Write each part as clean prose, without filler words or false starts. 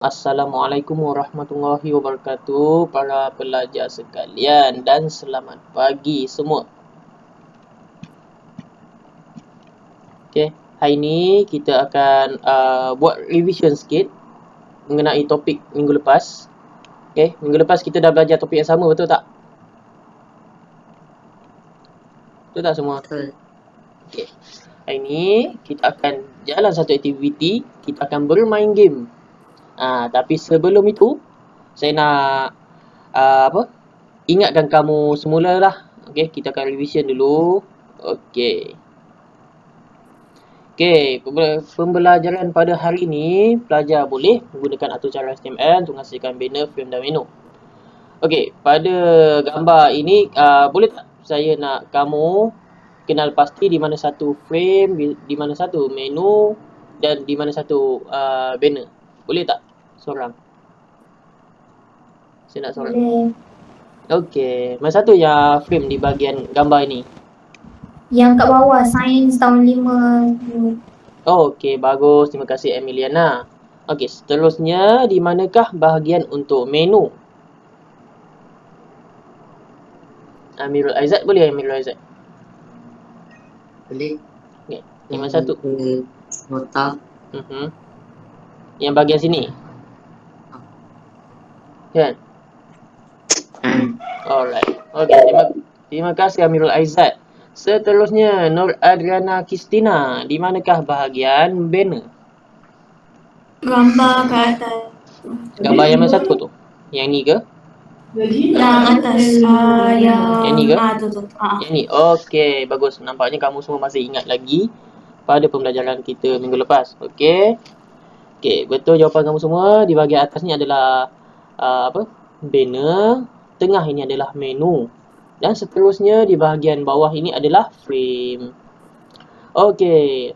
Assalamualaikum warahmatullahi wabarakatuh para pelajar sekalian dan selamat pagi semua. Okey, hari ni kita akan buat revision sikit mengenai topik minggu lepas. Okey, minggu lepas kita dah belajar topik yang sama, betul tak? Betul tak semua? Betul. Okey. Hari ni kita akan jalan satu aktiviti, kita akan bermain game. Tapi sebelum itu saya nak ingatkan kamu semula lah. Okey, kita akan revision dulu. Okey. Okey, pembelajaran pada hari ini, pelajar boleh menggunakan atur cara HTML untuk menghasilkan banner, frame dan menu. Okey, pada gambar ini, boleh tak saya nak kamu kenal pasti di mana satu frame, di mana satu menu dan di mana satu banner. Boleh tak? Seorang. Saya nak seorang. Boleh. Okey, mana satu yang frame di bahagian gambar ini? Yang kat bawah, sains tahun 5. Okey, bagus. Terima kasih Emiliana. Okey, seterusnya di manakah bahagian untuk menu? Amirul Aizat boleh Amirul Aizat? Boleh. Okey, yang mana satu? Nota. Yang bahagian sini? Kan? Alright. Okey, terima kasih Amirul Aizat. Seterusnya Nur Adriana Kistina, di manakah bahagian banner? Gambar kat atas. Gambar yang mana satu tu? Yang ni ke? Yang atas. Yang ni ke? Tu. Yang ni. Okey, bagus. Nampaknya kamu semua masih ingat lagi pada pembelajaran kita minggu lepas. Okey. Okey, betul jawapan kamu semua. Di bahagian atas ni adalah banner. Tengah ini adalah menu. Dan seterusnya di bahagian bawah ini adalah frame. Okey.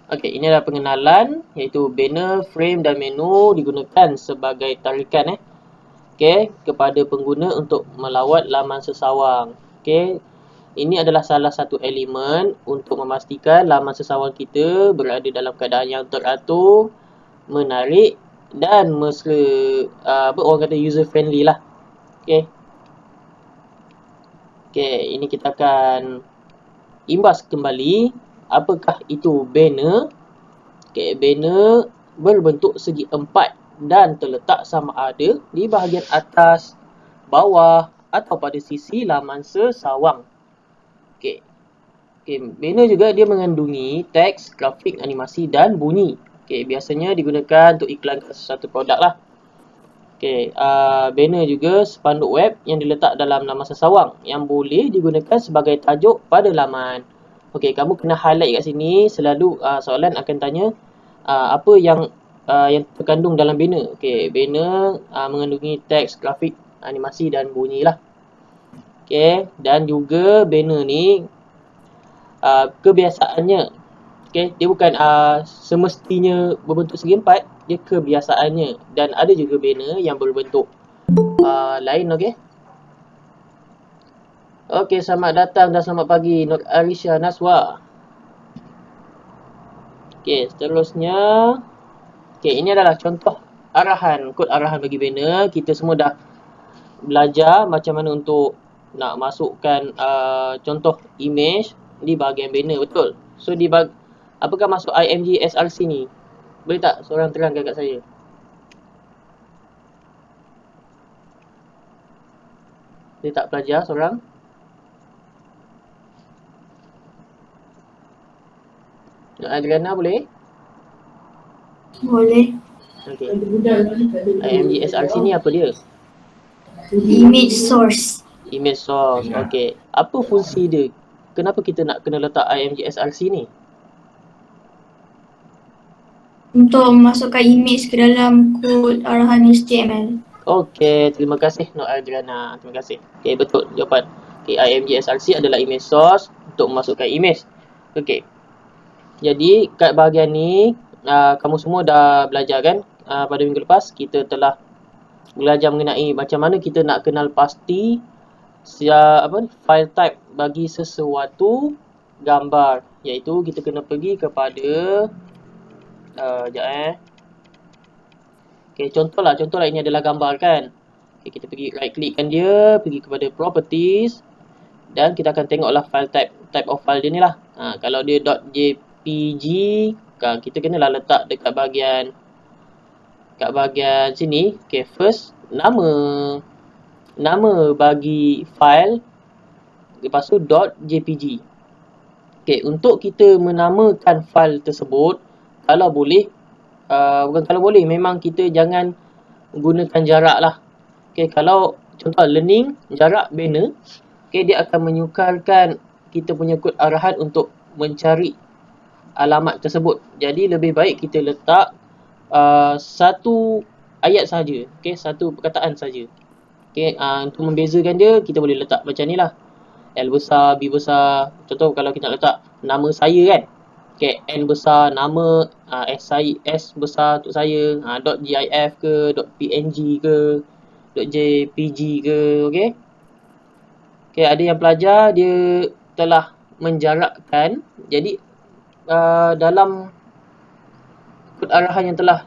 Okey, ini adalah pengenalan iaitu banner, frame dan menu digunakan sebagai tarikan okey, kepada pengguna untuk melawat laman sesawang. Okey. Ini adalah salah satu elemen untuk memastikan laman sesawang kita berada dalam keadaan yang teratur, menarik dan mesra, orang kata user friendly lah. Okey. Okey, ini kita akan imbas kembali apakah itu banner. Okey, banner berbentuk segi empat dan terletak sama ada di bahagian atas, bawah atau pada sisi laman sesawang. Okey. Okey, banner juga dia mengandungi teks, grafik, animasi dan bunyi. Okey, biasanya digunakan untuk iklan sesuatu produk lah. Okey, banner juga spanduk web yang diletak dalam laman sesawang yang boleh digunakan sebagai tajuk pada laman. Okey, kamu kena highlight kat sini. Selalu soalan akan tanya apa yang terkandung dalam banner. Okey, banner mengandungi teks, grafik, animasi dan bunyi lah. Okey, dan juga banner ni kebiasaannya, okey, dia bukan semestinya berbentuk segi empat, dia kebiasaannya. Dan ada juga banner yang berbentuk lain, okey. Okey, selamat datang dan selamat pagi Nur Arisha Naswa. Okey, seterusnya. Okey, ini adalah contoh arahan, kod arahan bagi banner. Kita semua dah belajar macam mana untuk nak masukkan contoh image di bahagian banner, betul? So apakah maksud IMG SRC ni? Boleh tak seorang terangkan kat saya? Boleh tak pelajar seorang? Adriana boleh? Boleh. Okey. IMG SRC ni apa dia? Image source. Image source. Okey. Apa fungsi dia? Kenapa kita nak kena letak IMG SRC ni? Untuk memasukkan image ke dalam kod arahan HTML. Okey, terima kasih Nur Adriana. Terima kasih. Okey, betul jawapan. Okey, IMG SRC adalah image source untuk memasukkan image. Okey. Jadi, kat bahagian ni, kamu semua dah belajar kan? Pada minggu lepas, kita telah belajar mengenai macam mana kita nak kenal pasti file type bagi sesuatu gambar. Iaitu, kita kena pergi kepada Okay, contohlah ini adalah gambar kan. Okay, kita pergi right clickkan dia, pergi kepada properties dan kita akan tengoklah file type of file dia ni lah. Kalau dia .jpg, kita kenalah letak dekat bahagian sini. Okay, first nama bagi file, lepas tu .jpg. Okay, untuk kita menamakan file tersebut, kalau boleh, bukan kalau boleh, memang kita jangan gunakan jarak lah. Okay, kalau contoh learning, jarak banner, okay, dia akan menyukarkan kita punya kod arahan untuk mencari alamat tersebut. Jadi lebih baik kita letak satu ayat saja, okay, satu perkataan saja. Okay, untuk membezakan dia, kita boleh letak macam ni lah. L besar, B besar. Contoh kalau kita nak letak nama saya kan. Okay, N besar, nama, S besar untuk saya, .gif ke, .png ke, .jpg ke, okay. Okay, ada yang pelajar, dia telah menjarakkan. Jadi, dalam kod arahan yang telah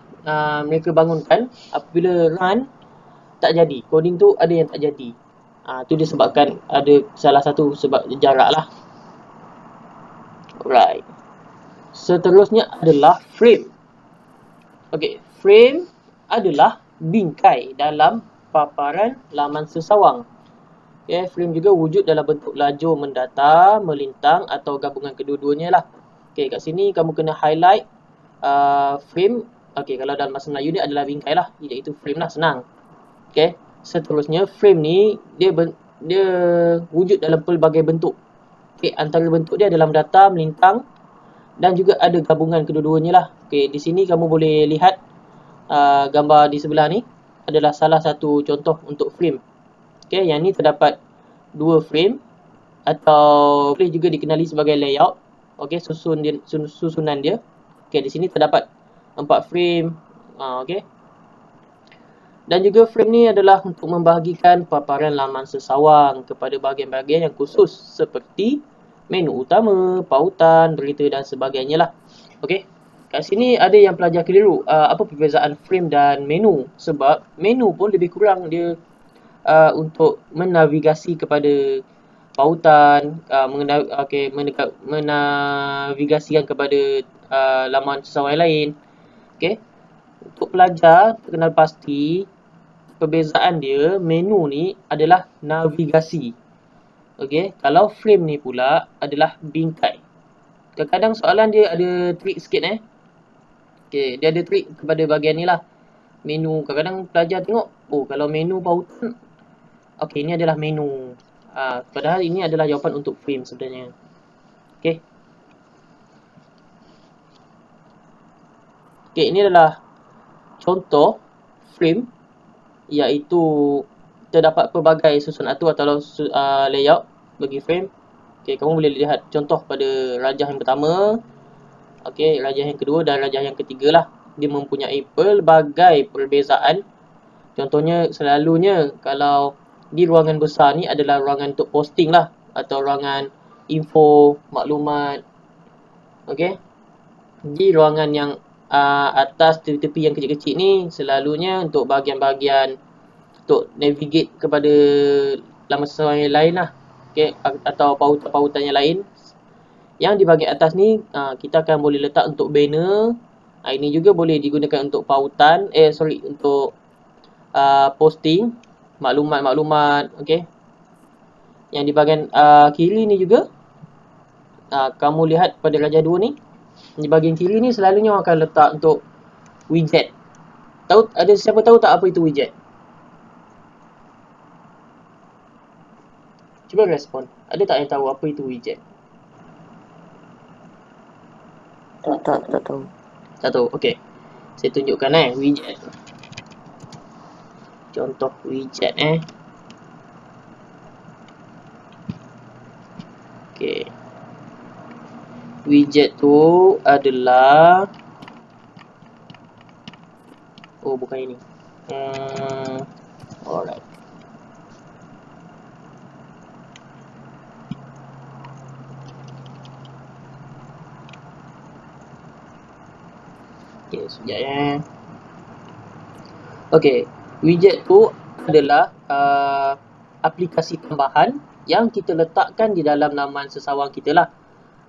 mereka bangunkan, apabila run, tak jadi. Coding tu ada yang tak jadi. Tu disebabkan ada salah satu sebab jarak lah. Alright. Seterusnya adalah frame. Okay, frame adalah bingkai dalam paparan laman sesawang. Okay, frame juga wujud dalam bentuk lajur mendatar, melintang atau gabungan kedua-duanya lah. Okay, kat sini kamu kena highlight frame. Okay, kalau dalam bahasa Melayu ni adalah bingkai lah, iaitu frame lah, senang. Okay, seterusnya frame ni dia wujud dalam pelbagai bentuk. Okay, antara bentuk dia dalam datar, melintang dan juga ada gabungan kedua-duanya lah. Okay, di sini kamu boleh lihat gambar di sebelah ni adalah salah satu contoh untuk frame. Okay, yang ni terdapat 2 frame atau boleh juga dikenali sebagai layout. Okay, susunan dia. Okay, di sini terdapat 4 frame. Okay. Dan juga frame ni adalah untuk membahagikan paparan laman sesawang kepada bahagian-bahagian yang khusus seperti menu utama, pautan, berita dan sebagainya lah. Okay. Kat sini ada yang pelajar keliru. Apa perbezaan frame dan menu? Sebab menu pun lebih kurang dia untuk menavigasi kepada pautan, menavigasikan kepada laman sesawang lain. Okay. Untuk pelajar kenal pasti, perbezaan dia, menu ni adalah navigasi. Okay. Kalau frame ni pula adalah bingkai. Kadang-kadang soalan dia ada trik sikit Okay, dia ada trik kepada bahagian ni lah. Menu, kadang-kadang pelajar tengok, oh kalau menu pautan, okay, ini adalah menu. Padahal ini adalah jawapan untuk frame sebenarnya. Okay. Okay, ini adalah contoh frame, iaitu terdapat pelbagai susun atur atau layout bagi frame. Okay, kamu boleh lihat contoh pada rajah yang pertama, okay, rajah yang kedua dan rajah yang ketiga lah. Dia mempunyai pelbagai perbezaan. Contohnya selalunya kalau di ruangan besar ni adalah ruangan untuk posting lah, atau ruangan info, maklumat. Okay. Di ruangan yang atas tepi-tepi yang kecil-kecil ni selalunya untuk bahagian-bahagian untuk navigate kepada laman sesawang yang lain lah. Okay, atau pautan-pautan yang lain. Yang di bahagian atas ni kita akan boleh letak untuk banner. Ini juga boleh digunakan untuk pautan, untuk posting maklumat-maklumat. Okay. Yang di bahagian kiri ni juga kamu lihat pada rajah 2 ni, di bahagian kiri ni selalunya orang akan letak untuk widget. Ada siapa tahu tak apa itu widget? Cuba respon. Ada tak yang tahu apa itu widget? Tak tahu. Tak tahu. Okey. Saya tunjukkan widget. Contoh widget Okey. Widget tu adalah bukan ini. Alright. Okay, sekejap Okey, widget tu adalah aplikasi tambahan yang kita letakkan di dalam laman sesawang kita lah.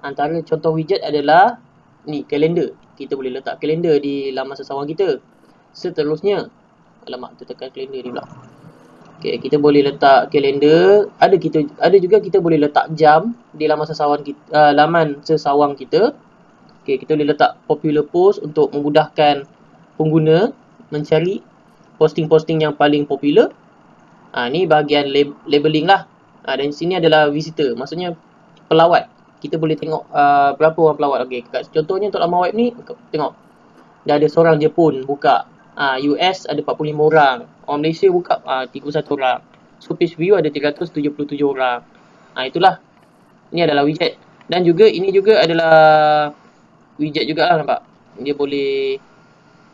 Antara contoh widget adalah ni, kalender. Kita boleh letak kalender di laman sesawang kita. Seterusnya, alamak, tekan kalender ni pula. Okey, kita boleh letak kalender. Ada juga kita boleh letak jam di laman sesawang kita. Okey, kita boleh letak popular post untuk memudahkan pengguna mencari posting-posting yang paling popular. Ni bahagian labeling lah. Dan sini adalah visitor, maksudnya pelawat. Kita boleh tengok berapa orang pelawat. Okey, contohnya untuk laman web ni, tengok. Dah ada seorang je pun buka. US ada 45 orang. Orang Malaysia buka 31 orang. So page view ada 377 orang. Itulah. Ini adalah widget. Dan juga ini juga adalah widget juga lah, nampak. Dia boleh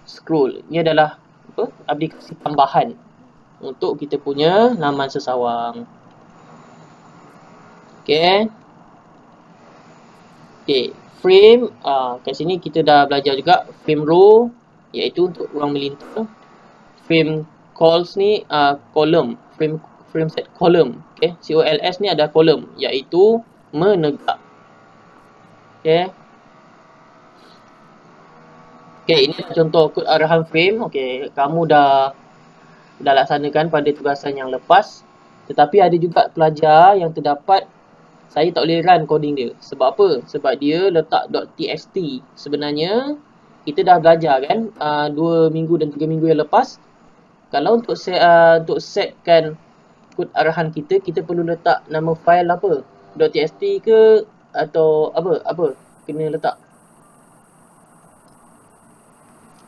scroll. Ini adalah aplikasi tambahan untuk kita punya laman sesawang. Okey. Frame. Kat sini kita dah belajar juga frame row, iaitu untuk ruang melintas. Frame calls ni column. Frame set column. Okey, COLS ni ada column, iaitu menegak. Okey. Okey, ini contoh kod arahan frame. Okey, kamu dah laksanakan pada tugasan yang lepas. Tetapi ada juga pelajar yang terdapat saya tak boleh run coding dia. Sebab apa? Sebab dia letak .txt. Sebenarnya kita dah belajar kan 2 minggu dan 3 minggu yang lepas. Kalau untuk setkan kod arahan kita perlu letak nama file apa? .txt ke atau apa? Kena letak.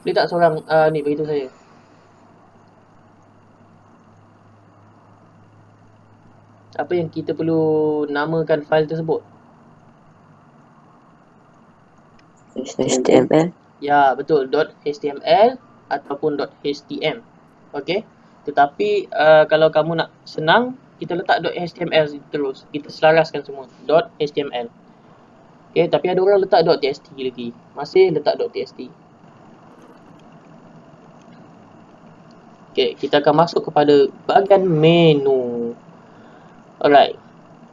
Boleh tak seorang ni beritahu saya? Apa yang kita perlu namakan file tersebut? HTML. Ya, betul. .html ataupun .htm. Okey. Tetapi kalau kamu nak senang, kita letak .html terus. Kita selaraskan semua. .html. Okey, tapi ada orang letak .txt lagi. Masih letak .txt. Okey, kita akan masuk kepada bahagian menu. Alright.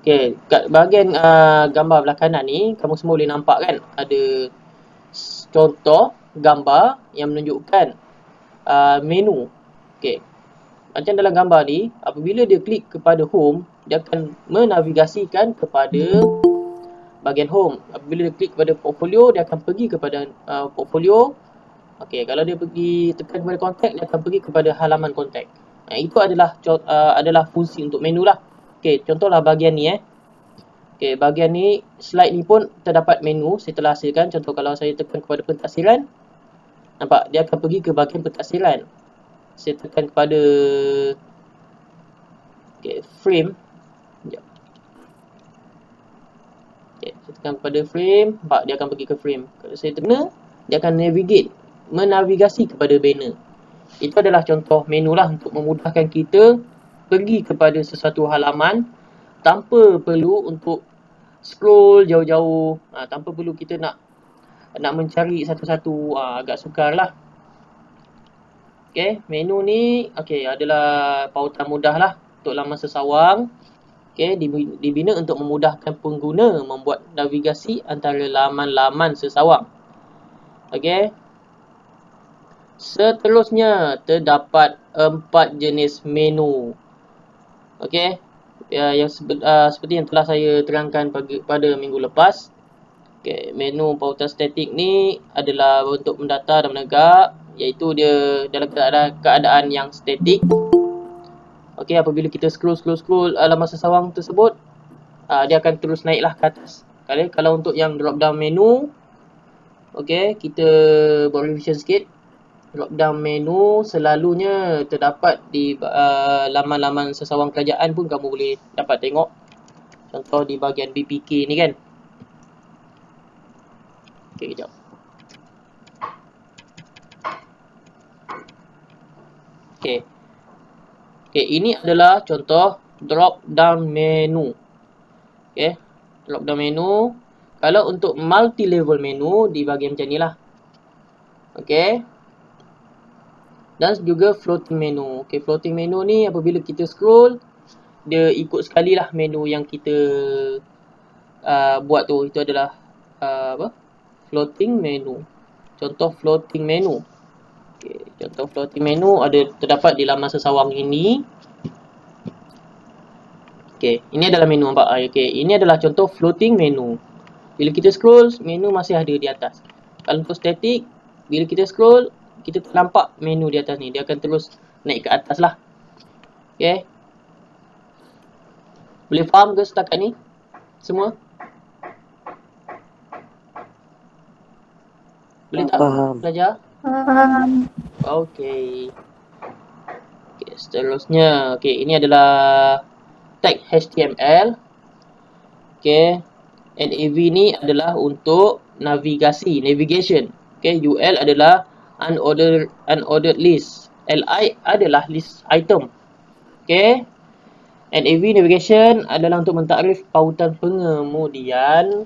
Okey, kat bahagian gambar belah kanan ni, kamu semua boleh nampak kan? Ada contoh gambar yang menunjukkan menu. Okey. Macam dalam gambar ni, apabila dia klik kepada home, dia akan menavigasikan kepada bahagian home. Apabila dia klik kepada portfolio, dia akan pergi kepada portfolio. Okey, kalau dia tekan kepada kontak, dia akan pergi kepada halaman kontak. Itu adalah fungsi untuk menu lah. Okey, contohlah bahagian ni Okey, bahagian ni, slide ni pun terdapat menu. Saya telah hasilkan. Contoh kalau saya tekan kepada pentadsiran, nampak dia akan pergi ke bahagian pentadsiran. Saya tekan kepada frame. Sekejap. Okey, saya tekan kepada frame, nampak dia akan pergi ke frame. Kalau saya tekan, dia akan menavigasi kepada banner. Itu adalah contoh menu lah untuk memudahkan kita pergi kepada sesuatu halaman tanpa perlu untuk scroll jauh-jauh, tanpa perlu kita nak mencari satu-satu, agak sukar lah. Okey, menu ni adalah pautan mudah lah untuk laman sesawang. Okey, dibina untuk memudahkan pengguna membuat navigasi antara laman-laman sesawang. Okey. Seterusnya terdapat 4 jenis menu. Okey. Yang seperti yang telah saya terangkan pada minggu lepas. Okey, menu pautan statik ni adalah untuk mendata dan menegak, iaitu dia dalam keadaan yang statik. Okey, apabila kita scroll laman sesawang tersebut, dia akan terus naiklah ke atas. Kalau untuk yang drop down menu, okey, kita buat revision sikit. Drop down menu selalunya terdapat di laman-laman sesawang kerajaan pun kamu boleh dapat tengok. Contoh di bahagian BPK ni kan. Okey, kejap. Okey, ini adalah contoh drop down menu. Okey, drop down menu. Kalau untuk multi level menu di bahagian macam ni lah. Okey. dan juga floating menu. Okay, floating menu ni apabila kita scroll, dia ikut sekali lah menu yang kita buat tu. Itu adalah floating menu. Contoh floating menu. Okay, contoh floating menu ada terdapat di laman sesawang ini. Okay, ini adalah menu nampak. Okay, ini adalah contoh floating menu. Bila kita scroll, menu masih ada di atas. Kalau untuk static, bila kita scroll, kita tak nampak menu di atas ni. Dia akan terus naik ke atas lah. Okay. Boleh faham ke setakat ni? Semua? Boleh tak Faham. belajar? Okay. Okay, seterusnya. Okay, ini adalah tag HTML. Okay. NAV ni adalah untuk navigation. Okay, UL adalah unordered list. LI adalah list item. Okay. NAV navigation adalah untuk mentakrif pautan pengemudian.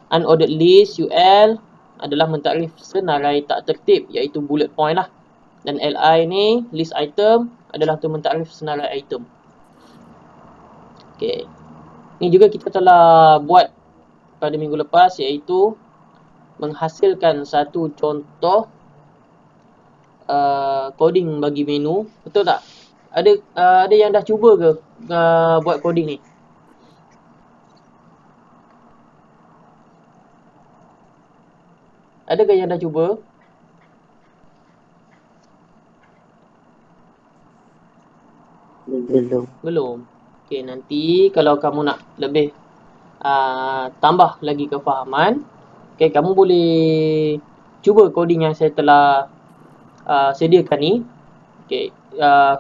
Unordered list UL adalah mentakrif senarai tak tertib, iaitu bullet point lah. Dan LI ni list item adalah untuk mentakrif senarai item. Okay. Ni juga kita telah buat pada minggu lepas, iaitu menghasilkan satu contoh coding bagi menu. Betul tak? Ada yang dah cuba ke buat coding ni? Adakah yang dah cuba? Belum. Okay, nanti kalau kamu nak lebih tambah lagi kefahaman, okay, kamu boleh cuba coding yang saya telah sediakan ni. Okay,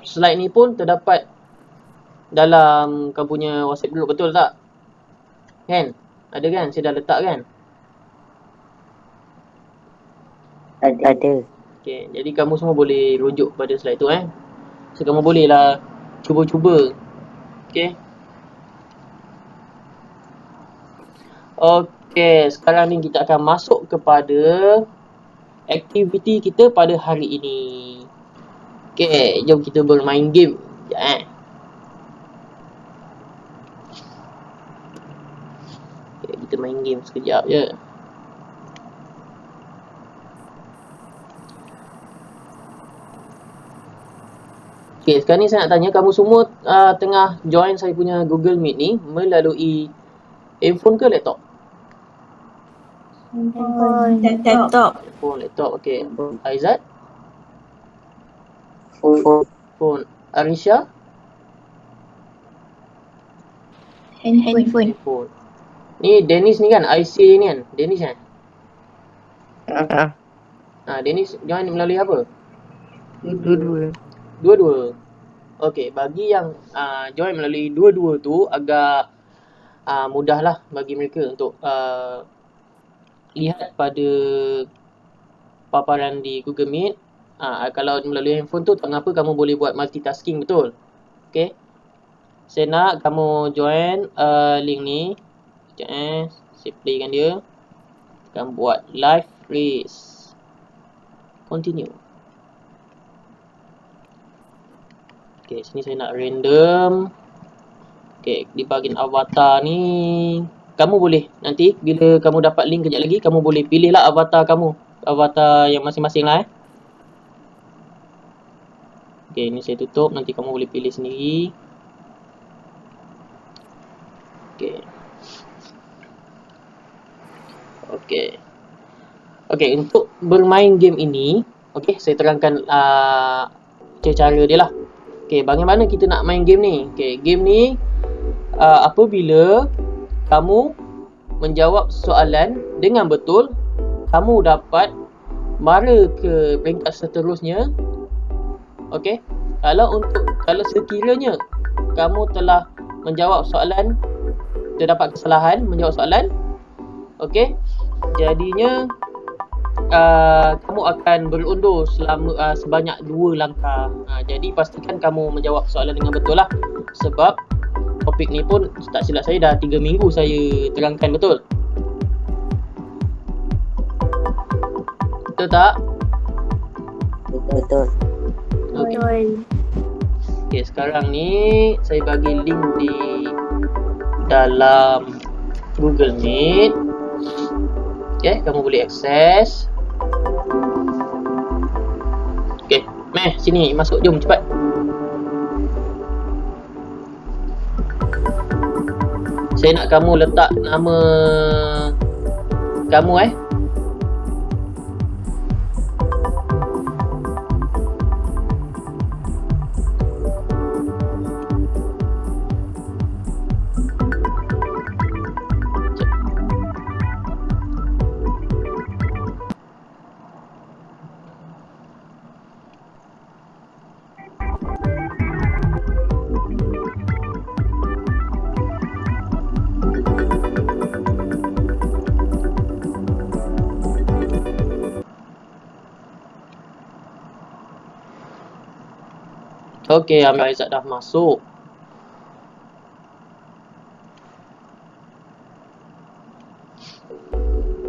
slide ni pun terdapat dalam kamu punya WhatsApp group, betul tak? Kan? Ada kan? Saya dah letak kan? Ada. Okay, jadi kamu semua boleh rujuk pada slide tu So kamu boleh lah cuba-cuba. Okay. Okay, sekarang ni kita akan masuk kepada aktiviti kita pada hari ini. Okay, jom kita bermain game. Okay, kita main game sekejap je. Okay, sekarang ni saya nak tanya kamu semua tengah join saya punya Google Meet ni melalui handphone ke laptop? Laptop. Handphone, laptop, okay. Aizat? Phone. Arisha? Handphone. Handphone. Ni Dennis ni kan? IC ni kan? Dennis kan? Dennis join melalui apa? Dua-dua. Okay, bagi yang join melalui dua-dua tu agak mudahlah bagi mereka untuk lihat pada paparan di Google Meet. Kalau melalui handphone tu tak mengapa, kamu boleh buat multitasking, betul? Okay. Saya nak kamu join link ni. Sekejap saya playkan dia. Kamu buat live race. Continue. Okay, sini saya nak random. Okay, di bahagian avatar ni, kamu boleh nanti bila kamu dapat link kejap lagi, kamu boleh pilih lah avatar kamu. Avatar yang masing-masing lah Okay, ni saya tutup. Nanti kamu boleh pilih sendiri. Okay, untuk bermain game ini, okay, saya terangkan cara dia lah. Okay, bagaimana kita nak main game ni? Okay, game ni apabila kamu menjawab soalan dengan betul, kamu dapat mara ke peringkat seterusnya. Okay, kalau sekiranya kamu telah menjawab soalan, terdapat kesalahan menjawab soalan, okay, jadinya kamu akan berundur selama sebanyak 2 langkah. Jadi pastikan kamu menjawab soalan dengan betul lah. Sebab topik ni pun tak silap saya dah 3 minggu saya terangkan, betul? Betul tak? Betul. Betul. Okay, sekarang ni saya bagi link di dalam Google Meet. Okay, kamu boleh akses. Okay, Meh, sini masuk, jom cepat. Saya nak kamu letak nama kamu Okey, Amir Aizat dah masuk.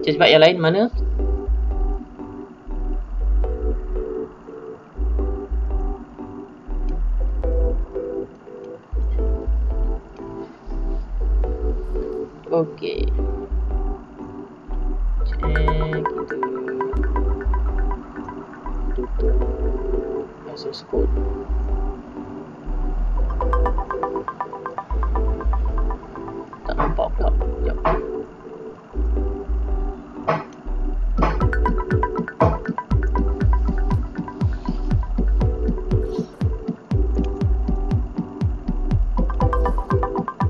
Cepat yang lain mana? Okey. Cek kita tutup access code. Tak nampak pula. Sekejap.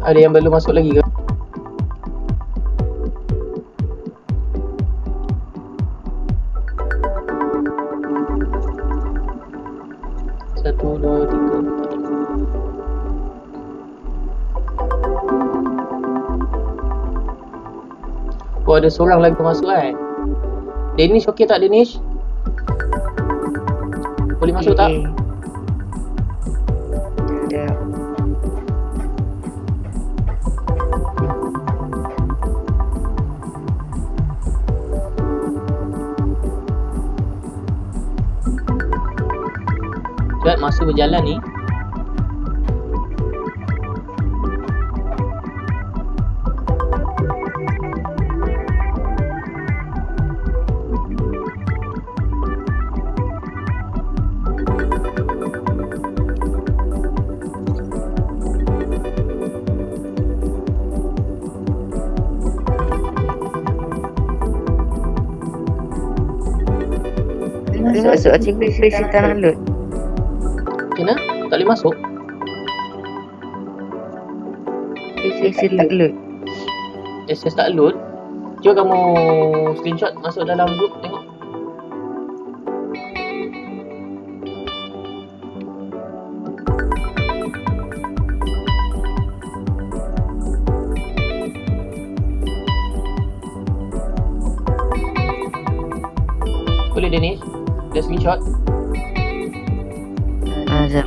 Ada yang belum masuk lagi ke? Satu, dua, tiga, empat. Oh, ada seorang lagi masuk Danish okey tak, Danish? Boleh masuk tak? Ya. Cepat, masa berjalan ni. Masuk aktiviti tak nak load. Kena? Tak boleh masuk? Aktiviti tak load. Access tak load. Cuba kamu screenshot masuk dalam group tengok. Boleh Danish? Dia screenshot. Azab.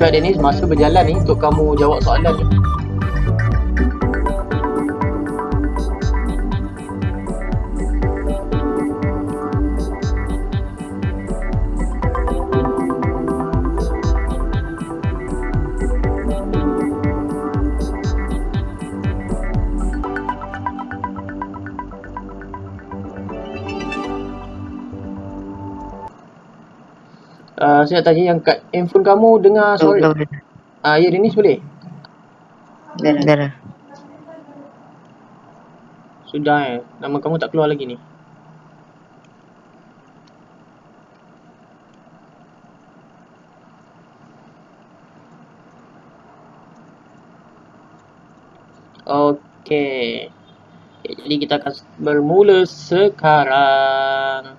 Cepat Danish, masa berjalan ni untuk kamu jawab soalan ni. saya nak tanya yang kat handphone kamu dengar suara. Ya Dennis boleh? Dah. Sudah nama kamu tak keluar lagi ni. Okey. Jadi kita akan bermula sekarang.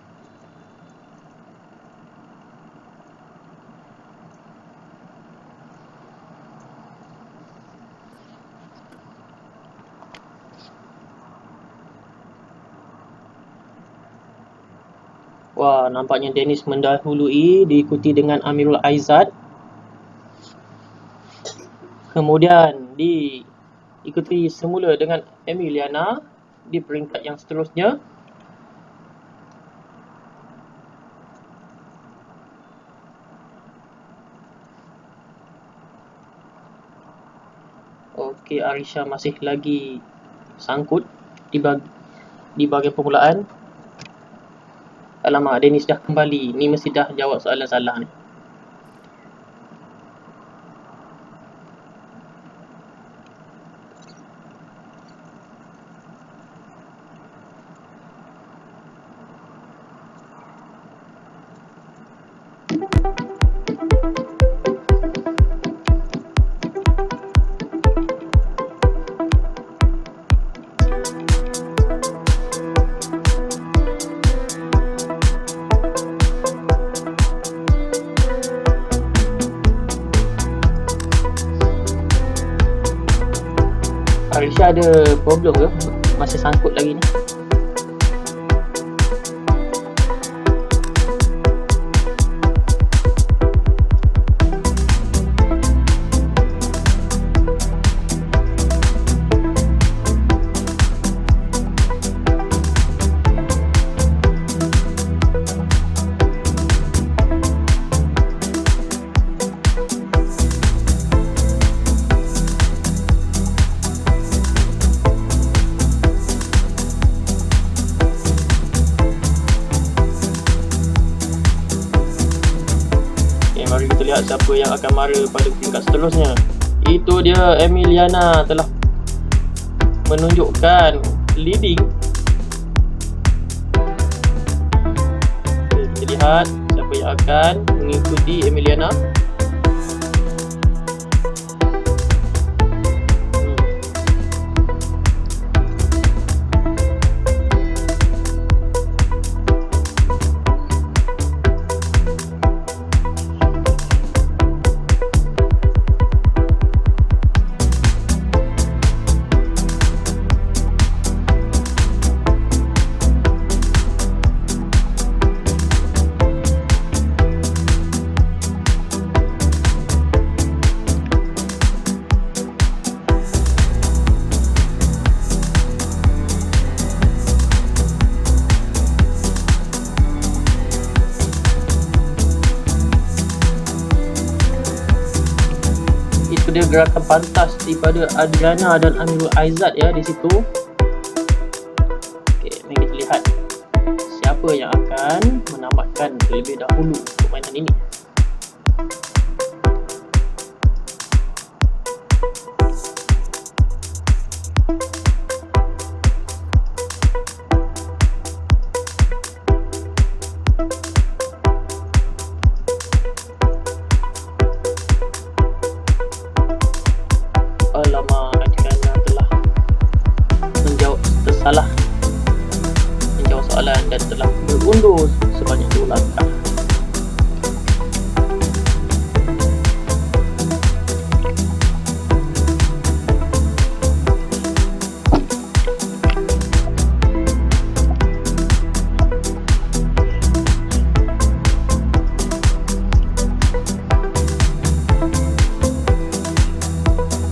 Wah, nampaknya Dennis mendahului, diikuti dengan Amirul Aizat. Kemudian diikuti semula dengan Emiliana di peringkat yang seterusnya. Okey, Arisha masih lagi sangkut di bahagian permulaan. Alamak, Dennis dah kembali. Ni mesti dah jawab soalan salah ni. Arisha ada problem ke? Masih sangkut lagi ni. Mari kita lihat siapa yang akan mara pada tingkat seterusnya. Itu dia, Emiliana telah menunjukkan leading. Okay, kita lihat siapa yang akan mengikuti Emiliana. Dia gerakan pantas daripada Adriana dan Amirul Aizat ya di situ. Okey, mari kita lihat siapa yang akan menamatkan terlebih dahulu permainan ini. Alamak, Adriana telah menjawab soalan dan telah berundur sebanyak 2 langkah.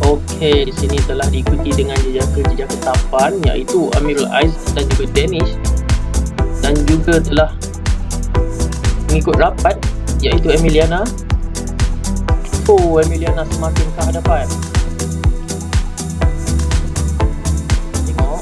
Okey, di sini telah diikuti dengan jejak tapan iaitu Amirul Aizat dan juga Dennis, dan juga telah mengikut rapat iaitu Emiliana. Emiliana semakin ke hadapan. Tengok.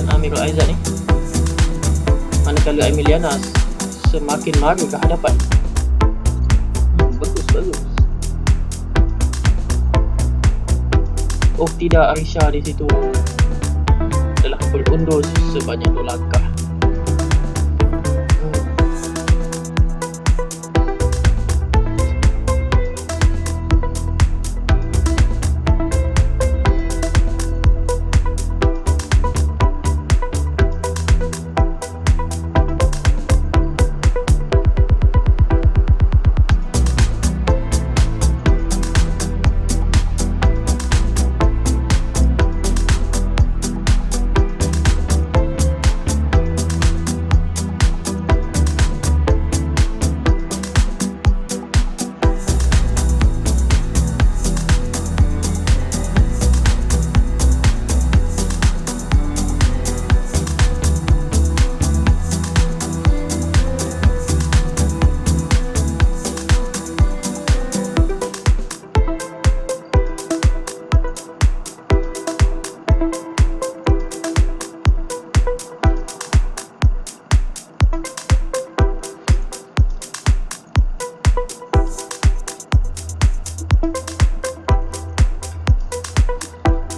dan Amirul Aizat ni. Manakala Emiliana semakin maju ke hadapan. Bagus. Oh tidak, Arisha di situ telah berundur sebanyak 2 langkah.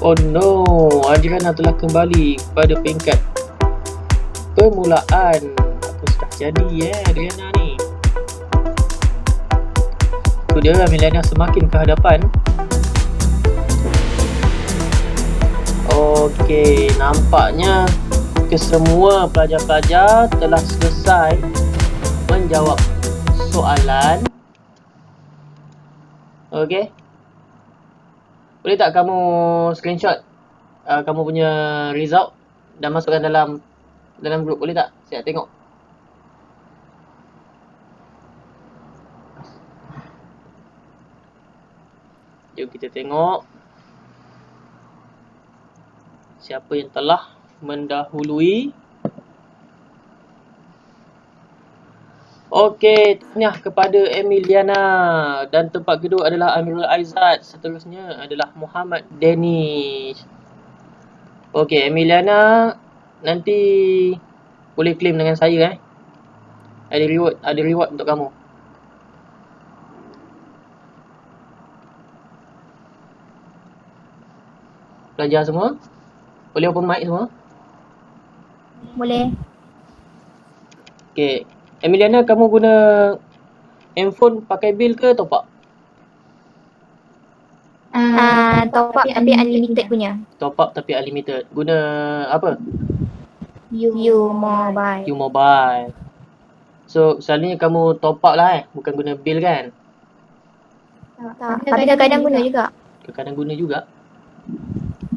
Oh no, Adriana telah kembali pada peringkat permulaan. Apa sudah jadi Adriana ni? Tu dia, Emiliana semakin ke hadapan. Okey, nampaknya kesemua pelajar-pelajar telah selesai menjawab soalan. Okey. Boleh tak kamu screenshot kamu punya result dan masukkan dalam grup, boleh tak? Saya nak tengok. Jom kita tengok siapa yang telah mendahului. Okey, tahniah kepada Emiliana, dan tempat kedua adalah Amirul Aizat. Seterusnya adalah Muhammad Danish. Okey, Emiliana nanti boleh claim dengan saya Ada reward untuk kamu. Pelajar semua boleh open mic semua? Boleh. Okey. Emiliana, kamu guna handphone pakai bil ke top up? Top up tapi unlimited punya. Top up tapi unlimited. Guna apa? You Mobile. U Mobile. So, selalunya kamu top up lah bukan guna bil kan? Tapi kadang-kadang guna juga. Kadang-kadang guna juga.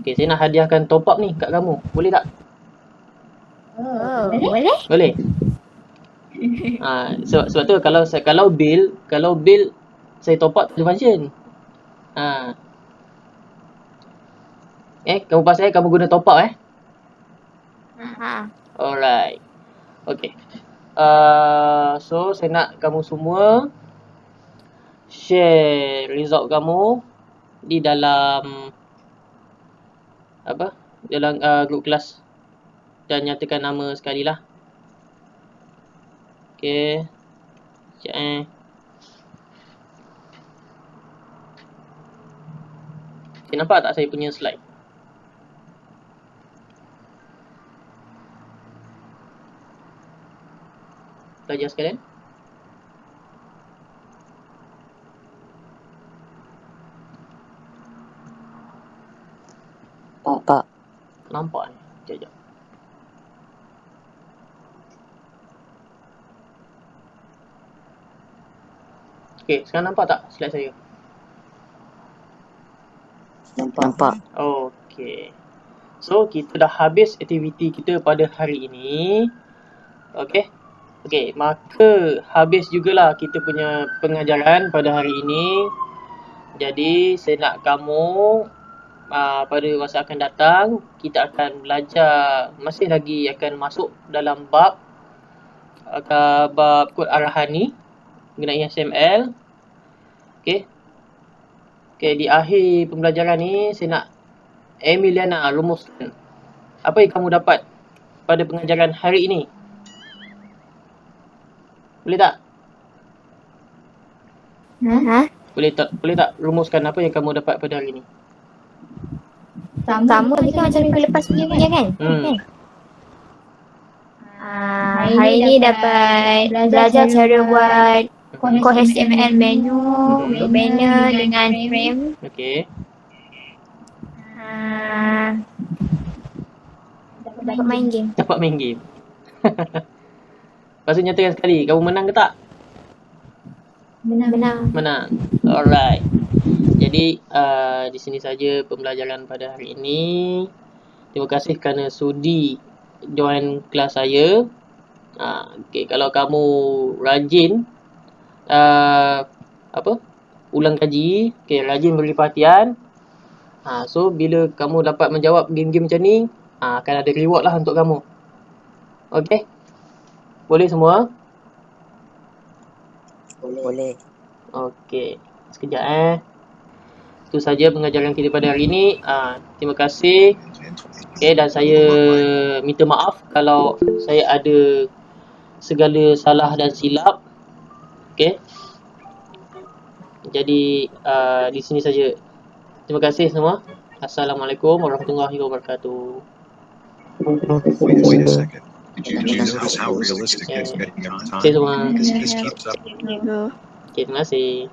Okey, saya nak hadiahkan top up ni kat kamu. Boleh tak? Oh, boleh? Boleh? Sebab tu kalau bil saya top up function. Kamu pasal kamu guna top up Alright. Okay. So saya nak kamu semua share result kamu di dalam grup kelas dan nyatakan nama sekali lah. Okay. Sekejap Okay, nampak tak saya punya slide? Pelajar sekalian. Tak. Nampak ni. Sekejap. Okay, sekarang nampak tak slide saya? Nampak. Okay. So, kita dah habis aktiviti kita pada hari ini. Okay. Okay, maka habis jugalah kita punya pengajaran pada hari ini. Jadi, saya nak kamu pada masa akan datang, kita akan belajar, masih lagi akan masuk dalam bab kod Ar-Rahani mengenai HTML. Okay. Okay, di akhir pembelajaran ni saya nak Emiliana rumuskan apa yang kamu dapat pada pengajaran hari ini? Boleh tak? Ha? Boleh tak rumuskan apa yang kamu dapat pada hari ini? Sama je kan macam minggu lepas punya kan? Hmm. Hari ni dapat belajar cara buat Core HTML menu untuk banner dengan frame. Okey. Dapat main game. Dapat main game. Lepas tu nyatakan sekali, kamu menang ke tak? Menang. Menang. Alright. Jadi di sini saja pembelajaran pada hari ini. Terima kasih kerana sudi join kelas saya. Okay, kalau kamu rajin ulang kaji, okay, rajin beri perhatian. So bila kamu dapat menjawab game-game macam ni, akan ada reward lah untuk kamu. Okay? Boleh semua? Boleh. Okey. Sekejap Itu saja pengajaran kita pada hari ini. Terima kasih. Okey, dan saya minta maaf kalau saya ada segala salah dan silap. Okey. Jadi di sini saja. Terima kasih semua. Assalamualaikum warahmatullahi wabarakatuh. Wait a second. Did you notice how realistic it's getting on Okay, semua. time? If this keeps up, Okey, terima kasih.